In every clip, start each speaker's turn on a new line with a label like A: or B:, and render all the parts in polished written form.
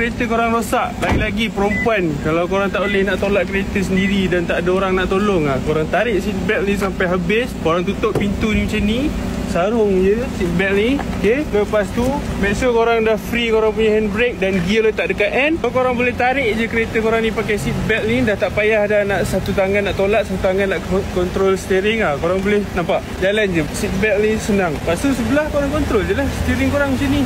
A: kereta korang rosak, lagi-lagi perempuan, kalau korang tak boleh nak tolak kereta sendiri dan tak ada orang nak tolong, korang tarik seat belt ni sampai habis. Korang tutup pintu ni macam ni, sarung je seat belt ni, okay? Lepas tu make sure korang dah free korang punya handbrake dan gear letak dekat end. So korang boleh tarik je kereta korang ni pakai seat belt ni. Dah tak payah dah nak satu tangan nak tolak, satu tangan nak control steering. Korang boleh nampak, jalan je, seat belt ni senang. Lepas tu sebelah korang control je lah steering korang macam ni.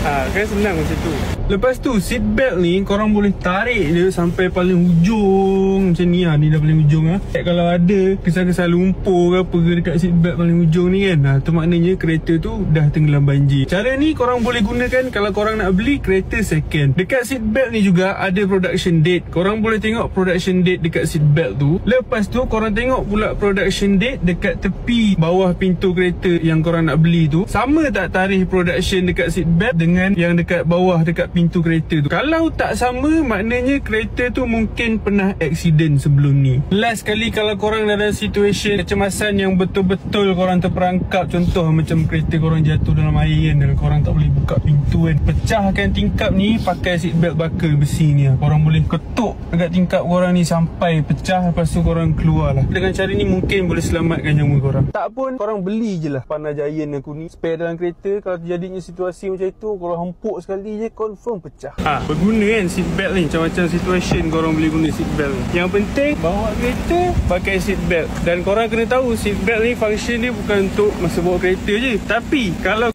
A: Kan senang macam tu. Lepas tu seat belt ni korang boleh tarik je sampai paling hujung macam ni. Ni dah paling hujung Kalau ada kesal-kesal lumpur ke apa ke dekat seat belt paling hujung ni kan, tu maknanya kereta tu dah tenggelam banjir. Cara ni korang boleh gunakan kalau korang nak beli kereta second. Dekat seat belt ni juga ada production date. Korang boleh tengok production date dekat seat belt tu. Lepas tu korang tengok pula production date dekat tepi bawah pintu kereta yang korang nak beli tu. Sama tak tarikh production dekat seat belt dengan yang dekat bawah dekat pintu kereta tu? Kalau tak sama, maknanya kereta tu mungkin pernah accident sebelum ni. Last kali kalau korang ada situasi kecemasan yang betul-betul korang terperangkap, contoh macam kereta korang jatuh dalam air kan, dan korang tak boleh buka pintu kan, pecahkan tingkap ni pakai seat belt buckle besi ni. Korang boleh ketuk dekat tingkap korang ni sampai pecah, lepas tu korang keluar lah. Dengan cara ni mungkin boleh selamatkan nyawa korang. Tak pun korang beli je lah Pana Giant aku ni, spare dalam kereta. Kalau terjadinya situasi macam itu, korang hempuk sekali je, confirm pecah. Berguna kan seat belt ni, macam-macam situation korang boleh guna seat belt ni. Yang penting bawa kereta pakai seat belt. Dan korang kena tahu seat belt ni function dia bukan untuk masa bawa kereta je, tapi kalau